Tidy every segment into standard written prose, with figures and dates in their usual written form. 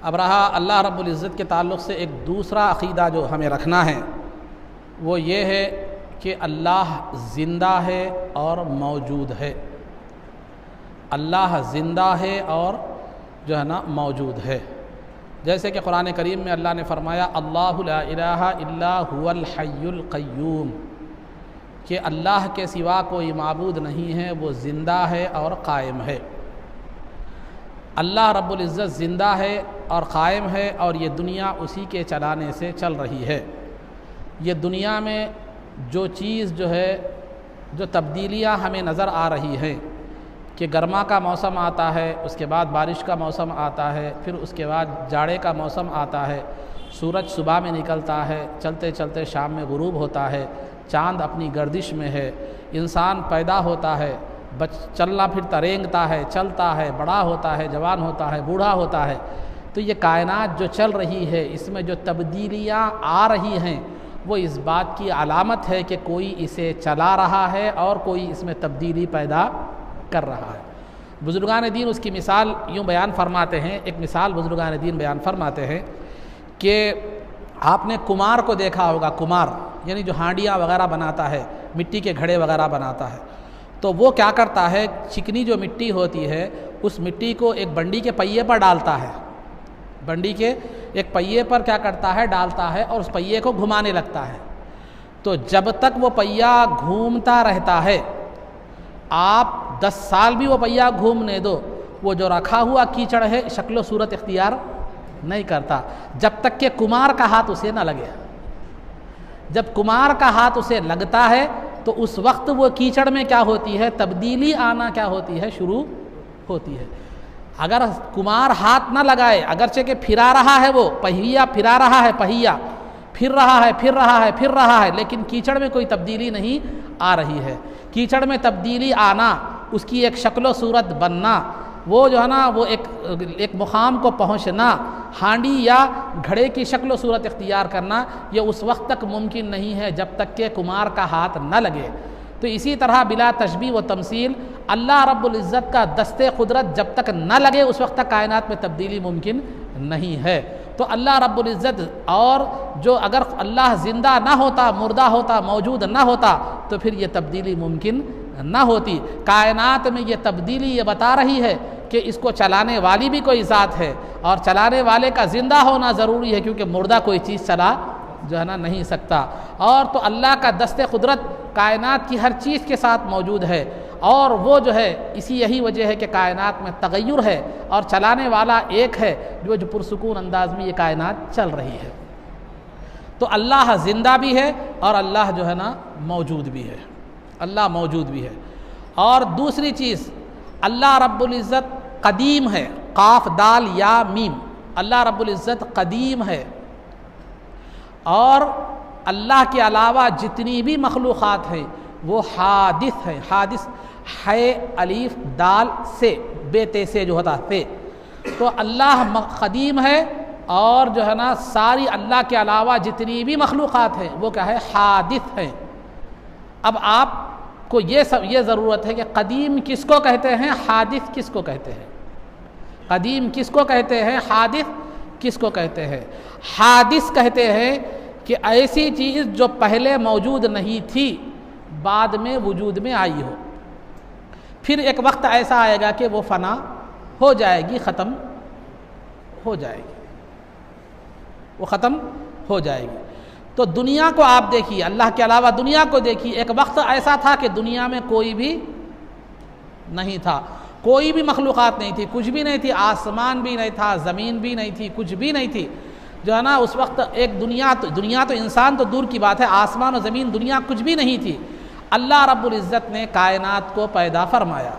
اب رہا اللہ رب العزت کے تعلق سے ایک دوسرا عقیدہ جو ہمیں رکھنا ہے، وہ یہ ہے کہ اللہ زندہ ہے اور موجود ہے۔ اللہ زندہ ہے اور جو ہے نا موجود ہے، جیسے کہ قرآن کریم میں اللہ نے فرمایا اللہ لا الہ الا هو الحی القیوم، کہ اللہ کے سوا کوئی معبود نہیں ہے، وہ زندہ ہے اور قائم ہے۔ اللہ رب العزت زندہ ہے اور قائم ہے، اور یہ دنیا اسی کے چلانے سے چل رہی ہے۔ یہ دنیا میں جو چیز جو ہے، جو تبدیلیاں ہمیں نظر آ رہی ہیں کہ گرما کا موسم آتا ہے، اس کے بعد بارش کا موسم آتا ہے، پھر اس کے بعد جاڑے کا موسم آتا ہے، سورج صبح میں نکلتا ہے، چلتے چلتے شام میں غروب ہوتا ہے، چاند اپنی گردش میں ہے، انسان پیدا ہوتا ہے، چلنا پھرتا رینگتا ہے، چلتا ہے، بڑا ہوتا ہے، جوان ہوتا ہے، بوڑھا ہوتا ہے۔ تو یہ کائنات جو چل رہی ہے، اس میں جو تبدیلیاں آ رہی ہیں، وہ اس بات کی علامت ہے کہ کوئی اسے چلا رہا ہے اور کوئی اس میں تبدیلی پیدا کر رہا ہے۔ بزرگان دین اس کی مثال یوں بیان فرماتے ہیں، ایک مثال بزرگان دین بیان فرماتے ہیں کہ آپ نے کمار کو دیکھا ہوگا، کمار یعنی جو ہانڈیاں وغیرہ بناتا ہے، مٹی کے گھڑے وغیرہ بناتا ہے، تو وہ کیا کرتا ہے، چکنی جو مٹی ہوتی ہے اس مٹی کو ایک بنڈی کے پہیے پر ڈالتا ہے، بنڈی کے ایک پہیے پر کیا کرتا ہے، ڈالتا ہے، اور اس پہیے کو گھمانے لگتا ہے۔ تو جب تک وہ پہیہ گھومتا رہتا ہے، آپ 10 سال بھی وہ پہیہ گھومنے دو، وہ جو رکھا ہوا کیچڑ ہے شکل و صورت اختیار نہیں کرتا، جب تک کہ کمار کا ہاتھ اسے نہ لگے۔ جب کمار کا ہاتھ اسے لگتا ہے تو اس وقت وہ کیچڑ میں کیا ہوتی ہے، تبدیلی آنا کیا ہوتی ہے، شروع ہوتی ہے۔ اگر کمار ہاتھ نہ لگائے، اگرچہ کہ پھرا رہا ہے، وہ پہیہ پھرا رہا ہے، پہیہ پھر رہا ہے، پھر رہا ہے، پھر رہا ہے، لیکن کیچڑ میں کوئی تبدیلی نہیں آ رہی ہے۔ کیچڑ میں تبدیلی آنا، اس کی ایک شکل و صورت بننا، وہ جو ہے نا وہ ایک مقام کو پہنچنا، ہانڈی یا گھڑے کی شکل و صورت اختیار کرنا، یہ اس وقت تک ممکن نہیں ہے جب تک کہ کمار کا ہاتھ نہ لگے۔ تو اسی طرح بلا تشبیہ و تمثیل اللہ رب العزت کا دست قدرت جب تک نہ لگے اس وقت تک کائنات میں تبدیلی ممکن نہیں ہے۔ تو اللہ رب العزت، اور جو اگر اللہ زندہ نہ ہوتا، مردہ ہوتا، موجود نہ ہوتا، تو پھر یہ تبدیلی ممکن نہ ہوتی۔ کائنات میں یہ تبدیلی یہ بتا رہی ہے کہ اس کو چلانے والی بھی کوئی ذات ہے، اور چلانے والے کا زندہ ہونا ضروری ہے، کیونکہ مردہ کوئی چیز چلا جو ہے نا نہیں سکتا۔ اور تو اللہ کا دست قدرت کائنات کی ہر چیز کے ساتھ موجود ہے، اور وہ جو ہے یہی وجہ ہے کہ کائنات میں تغیر ہے، اور چلانے والا ایک ہے جو پرسکون انداز میں یہ کائنات چل رہی ہے۔ تو اللہ زندہ بھی ہے اور اللہ جو ہے نا موجود بھی ہے، اللہ موجود بھی ہے۔ اور دوسری چیز، اللہ رب العزت قدیم ہے، قاف دال یا میم، اللہ رب العزت قدیم ہے، اور اللہ کے علاوہ جتنی بھی مخلوقات ہیں وہ حادث ہیں۔ حادث ہے الف دال سے، بے تے سے جو ہوتا ہے، تو اللہ قدیم ہے، اور جو ہے نا ساری اللہ کے علاوہ جتنی بھی مخلوقات ہیں وہ کیا ہے، حادث ہیں۔ اب آپ کو یہ ضرورت ہے کہ قدیم کس کو کہتے ہیں، حادث کس کو کہتے ہیں، قدیم کس کو کہتے ہیں، حادث کس کو کہتے ہیں۔ حادث کہتے ہیں کہ ایسی چیز جو پہلے موجود نہیں تھی بعد میں وجود میں آئی ہو، پھر ایک وقت ایسا آئے گا کہ وہ فنا ہو جائے گی، ختم ہو جائے گی، وہ ختم ہو جائے گی۔ تو دنیا کو آپ دیکھیے، اللہ کے علاوہ دنیا کو دیکھیے، ایک وقت ایسا تھا کہ دنیا میں کوئی بھی نہیں تھا، کوئی بھی مخلوقات نہیں تھی، کچھ بھی نہیں تھی، آسمان بھی نہیں تھا، زمین بھی نہیں تھی، کچھ بھی نہیں تھی، جو ہے نا اس وقت ایک دنیا تو انسان تو دور کی بات ہے، آسمان و زمین دنیا کچھ بھی نہیں تھی۔ اللہ رب العزت نے کائنات کو پیدا فرمایا،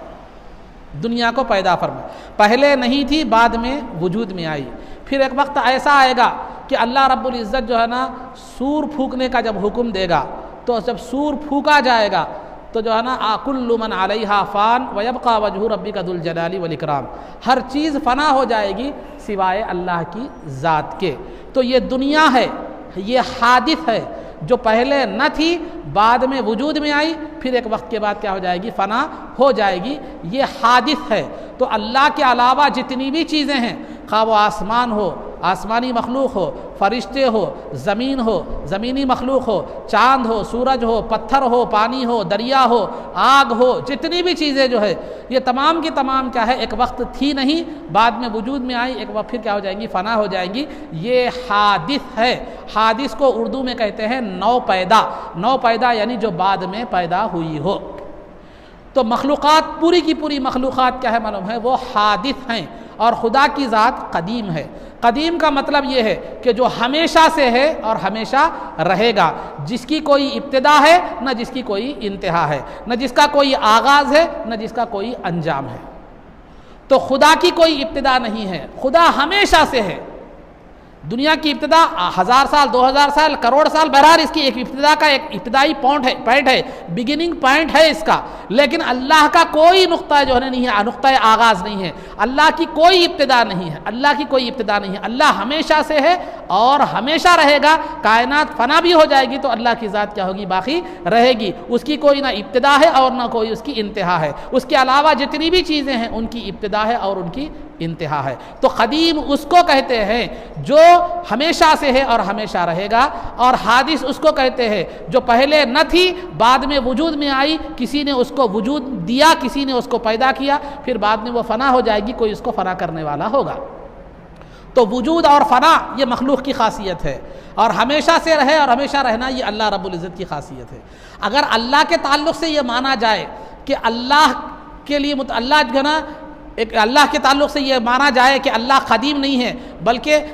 دنیا کو پیدا فرمایا، پہلے نہیں تھی بعد میں وجود میں آئی۔ پھر ایک وقت ایسا آئے گا کہ اللہ رب العزت جو ہے نا سور پھونکنے کا جب حکم دے گا، تو جب سور پھونکا جائے گا تو جو ہے نا کل من علیہا فان ویبقى وجہ ربک ذو الجلال والاکرام، ہر چیز فنا ہو جائے گی سوائے اللہ کی ذات کے۔ تو یہ دنیا ہے، یہ حادث ہے، جو پہلے نہ تھی بعد میں وجود میں آئی، پھر ایک وقت کے بعد کیا ہو جائے گی، فنا ہو جائے گی، یہ حادث ہے۔ تو اللہ کے علاوہ جتنی بھی چیزیں ہیں، خواہ وہ آسمان ہو، آسمانی مخلوق ہو، فرشتے ہو، زمین ہو، زمینی مخلوق ہو، چاند ہو، سورج ہو، پتھر ہو، پانی ہو، دریا ہو، آگ ہو، جتنی بھی چیزیں جو ہے یہ تمام کی تمام کیا ہے ایک وقت تھی نہیں، بعد میں وجود میں آئی، ایک وقت پھر کیا ہو جائیں گی، فنا ہو جائیں گی۔ یہ حادث ہے۔ حادث کو اردو میں کہتے ہیں نو پیدا۔ نو پیدا یعنی جو بعد میں پیدا ہوئی ہو۔ تو مخلوقات پوری کی پوری مخلوقات کیا ہے معلوم ہے، وہ حادث ہیں، اور خدا کی ذات قدیم ہے۔ قدیم کا مطلب یہ ہے کہ جو ہمیشہ سے ہے اور ہمیشہ رہے گا، جس کی کوئی ابتدا ہے نہ جس کی کوئی انتہا ہے، نہ جس کا کوئی آغاز ہے نہ جس کا کوئی انجام ہے۔ تو خدا کی کوئی ابتدا نہیں ہے، خدا ہمیشہ سے ہے۔ دنیا کی ابتدا 1000 سال، 2000 سال، کروڑ سال، بہرحال اس کی ایک ابتدا کا ایک ابتدائی پوائنٹ ہے، بگننگ پوائنٹ ہے اس کا، لیکن اللہ کا کوئی نقطہ جو ہے نہیں ہے، نقطہ آغاز نہیں ہے، اللہ کی کوئی ابتدا نہیں ہے، اللہ کی کوئی ابتدا نہیں ہے۔ اللہ ہمیشہ سے ہے اور ہمیشہ رہے گا۔ کائنات فنا بھی ہو جائے گی تو اللہ کی ذات کیا ہوگی، باقی رہے گی۔ اس کی کوئی نہ ابتدا ہے اور نہ کوئی اس کی انتہا ہے۔ اس کے علاوہ جتنی بھی چیزیں ہیں ان کی ابتدا ہے اور ان کی انتہا ہے۔ تو قدیم اس کو کہتے ہیں جو ہمیشہ سے ہے اور ہمیشہ رہے گا، اور حادث اس کو کہتے ہیں جو پہلے نہ تھی بعد میں وجود میں آئی، کسی نے اس کو وجود دیا، کسی نے اس کو پیدا کیا، پھر بعد میں وہ فنا ہو جائے گی، کوئی اس کو فنا کرنے والا ہوگا۔ تو وجود اور فنا یہ مخلوق کی خاصیت ہے، اور ہمیشہ سے رہے اور ہمیشہ رہنا یہ اللہ رب العزت کی خاصیت ہے۔ اگر اللہ کے تعلق سے یہ مانا جائے کہ اللہ کے لیے اللہ جو ہے نا ایک اللہ کے تعلق سے یہ مانا جائے کہ اللہ قدیم نہیں ہے بلکہ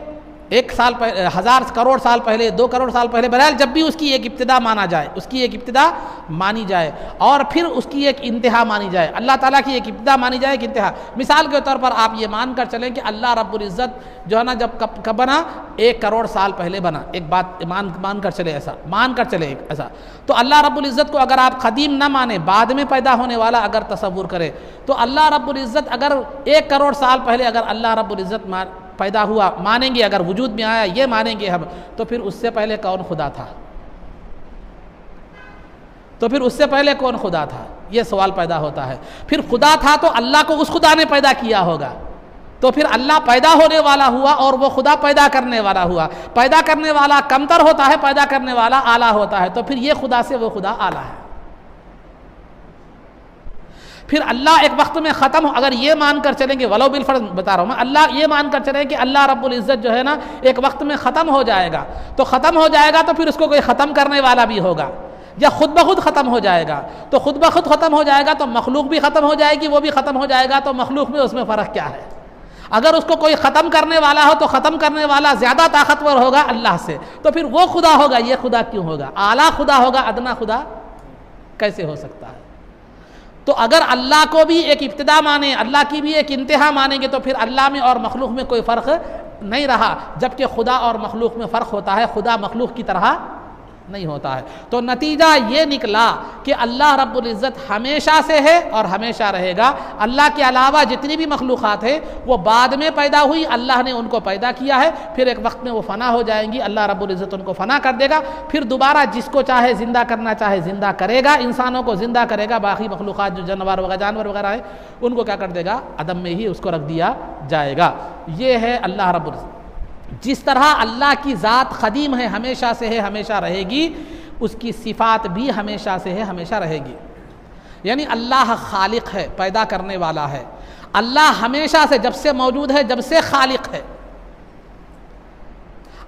1 سال پہلے، 1000 کروڑ سال پہلے، 2 کروڑ سال پہلے، بہرحال جب بھی اس کی ایک ابتدا مانا جائے، اس کی ایک ابتدا مانی جائے اور پھر اس کی ایک انتہا مانی جائے، اللہ تعالیٰ کی ایک ابتدا مانی جائے، ایک انتہا۔ مثال کے طور پر آپ یہ مان کر چلیں کہ اللہ رب العزت جو ہے نا جب کب بنا، 1 کروڑ سال پہلے بنا، ایک بات مان کر چلے، ایسا مان کر چلے ایسا، تو اللہ رب العزت کو اگر آپ قدیم نہ مانیں، بعد میں پیدا ہونے والا اگر تصور کرے، تو اللہ رب العزت اگر 1 کروڑ سال پہلے اگر اللہ رب العزت پیدا ہوا مانیں گے، اگر وجود میں آیا یہ مانیں گے ہم، تو پھر اس سے پہلے کون خدا تھا؟ تو پھر اس سے پہلے کون خدا تھا؟ یہ سوال پیدا ہوتا ہے۔ پھر خدا تھا تو اللہ کو اس خدا نے پیدا کیا ہوگا، تو پھر اللہ پیدا ہونے والا ہوا اور وہ خدا پیدا کرنے والا ہوا۔ پیدا کرنے والا کمتر ہوتا ہے، پیدا کرنے والا اعلیٰ ہوتا ہے، تو پھر یہ خدا سے وہ خدا اعلیٰ ہے۔ پھر اللہ ایک وقت میں ختم ہو، اگر یہ مان کر چلیں گے، ولو بالفرض بتا رہا ہوں میں، اللہ یہ مان کر چلیں کہ اللہ رب العزت جو ہے نا ایک وقت میں ختم ہو جائے گا، تو ختم ہو جائے گا تو پھر اس کو کوئی ختم کرنے والا بھی ہوگا، یا خود بخود ختم ہو جائے گا، تو خود بخود ختم ہو جائے گا تو مخلوق بھی ختم ہو جائے گی، وہ بھی ختم ہو جائے گا، تو مخلوق میں اس میں فرق کیا ہے؟ اگر اس کو کوئی ختم کرنے والا ہو تو ختم کرنے والا زیادہ طاقتور ہوگا اللہ سے، تو پھر وہ خدا ہوگا، یہ خدا کیوں ہوگا؟ اعلیٰ خدا ہوگا، ادنا خدا کیسے ہو سکتا ہے؟ تو اگر اللہ کو بھی ایک ابتدا مانیں، اللہ کی بھی ایک انتہا مانیں گے، تو پھر اللہ میں اور مخلوق میں کوئی فرق نہیں رہا، جبکہ خدا اور مخلوق میں فرق ہوتا ہے، خدا مخلوق کی طرح نہیں ہوتا ہے۔ تو نتیجہ یہ نکلا کہ اللہ رب العزت ہمیشہ سے ہے اور ہمیشہ رہے گا۔ اللہ کے علاوہ جتنی بھی مخلوقات ہیں وہ بعد میں پیدا ہوئی، اللہ نے ان کو پیدا کیا ہے، پھر ایک وقت میں وہ فنا ہو جائیں گی، اللہ رب العزت ان کو فنا کر دے گا، پھر دوبارہ جس کو چاہے زندہ کرنا چاہے زندہ کرے گا، انسانوں کو زندہ کرے گا، باقی مخلوقات جو جانور وغیرہ ہیں ان کو کیا کر دے گا؟ عدم میں ہی اس کو رکھ دیا جائے گا۔ یہ ہے اللہ رب العزت۔ جس طرح اللہ کی ذات قدیم ہے، ہمیشہ سے ہے، ہمیشہ رہے گی، اس کی صفات بھی ہمیشہ سے ہے، ہمیشہ رہے گی۔ یعنی اللہ خالق ہے، پیدا کرنے والا ہے، اللہ ہمیشہ سے، جب سے موجود ہے، جب سے خالق ہے۔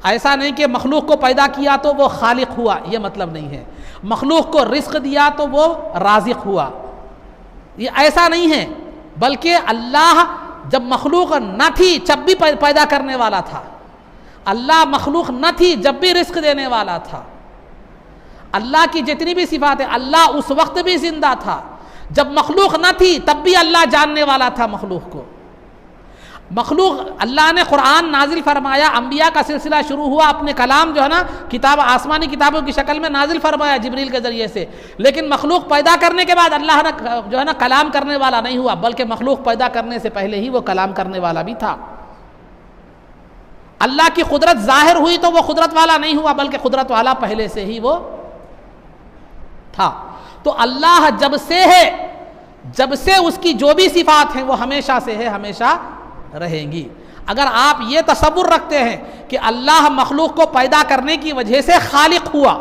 ایسا نہیں کہ مخلوق کو پیدا کیا تو وہ خالق ہوا، یہ مطلب نہیں ہے۔ مخلوق کو رزق دیا تو وہ رازق ہوا، یہ ایسا نہیں ہے، بلکہ اللہ جب مخلوق نہ تھی جب بھی پیدا کرنے والا تھا، اللہ مخلوق نہ تھی جب بھی رزق دینے والا تھا۔ اللہ کی جتنی بھی صفات ہیں، اللہ اس وقت بھی زندہ تھا، جب مخلوق نہ تھی تب بھی اللہ جاننے والا تھا مخلوق کو۔ مخلوق اللہ نے قرآن نازل فرمایا، انبیاء کا سلسلہ شروع ہوا، اپنے کلام جو ہے نا کتاب آسمانی کتابوں کی شکل میں نازل فرمایا جبریل کے ذریعے سے، لیکن مخلوق پیدا کرنے کے بعد اللہ نے جو ہے نا کلام کرنے والا نہیں ہوا، بلکہ مخلوق پیدا کرنے سے پہلے ہی وہ کلام کرنے والا بھی تھا۔ اللہ کی قدرت ظاہر ہوئی تو وہ قدرت والا نہیں ہوا، بلکہ قدرت والا پہلے سے ہی وہ تھا۔ تو اللہ جب سے ہے، جب سے اس کی جو بھی صفات ہیں وہ ہمیشہ سے ہے، ہمیشہ رہیں گی۔ اگر آپ یہ تصور رکھتے ہیں کہ اللہ مخلوق کو پیدا کرنے کی وجہ سے خالق ہوا،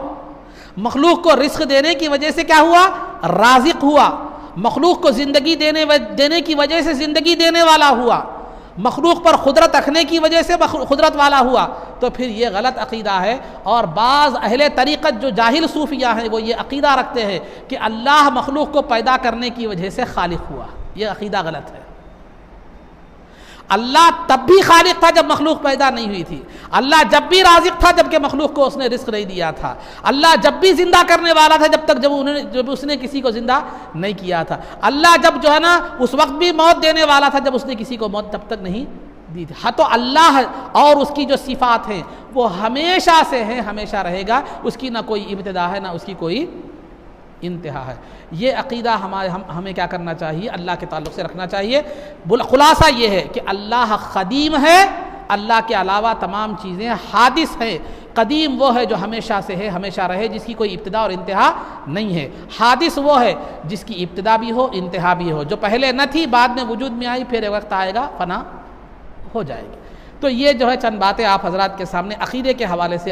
مخلوق کو رزق دینے کی وجہ سے کیا ہوا؟ رازق ہوا، مخلوق کو زندگی دینے کی وجہ سے زندگی دینے والا ہوا، مخلوق پر قدرت رکھنے کی وجہ سے قدرت والا ہوا، تو پھر یہ غلط عقیدہ ہے۔ اور بعض اہل طریقت جو جاہل صوفیہ ہیں وہ یہ عقیدہ رکھتے ہیں کہ اللہ مخلوق کو پیدا کرنے کی وجہ سے خالق ہوا، یہ عقیدہ غلط ہے۔ اللہ تب بھی خالق تھا جب مخلوق پیدا نہیں ہوئی تھی، اللہ جب بھی رازق تھا جب کہ مخلوق کو اس نے رزق نہیں دیا تھا، اللہ جب بھی زندہ کرنے والا تھا جب اس نے کسی کو زندہ نہیں کیا تھا، اللہ جب جو ہے نا اس وقت بھی موت دینے والا تھا جب اس نے کسی کو موت تب تک نہیں دی تھی۔ ہاں تو اللہ اور اس کی جو صفات ہیں وہ ہمیشہ سے ہیں، ہمیشہ رہے گا، اس کی نہ کوئی ابتدا ہے نہ اس کی کوئی انتہا ہے۔ یہ عقیدہ ہمیں کیا کرنا چاہیے؟ اللہ کے تعلق سے رکھنا چاہیے۔ خلاصہ یہ ہے کہ اللہ قدیم ہے، اللہ کے علاوہ تمام چیزیں حادث ہیں۔ قدیم وہ ہے جو ہمیشہ سے ہے، ہمیشہ رہے، جس کی کوئی ابتدا اور انتہا نہیں ہے۔ حادث وہ ہے جس کی ابتدا بھی ہو انتہا بھی ہو، جو پہلے نہ تھی بعد میں وجود میں آئی، پھر ایک وقت آئے گا فنا ہو جائے گی۔ تو یہ جو ہے چند باتیں آپ حضرات کے سامنے عقیدے کے حوالے سے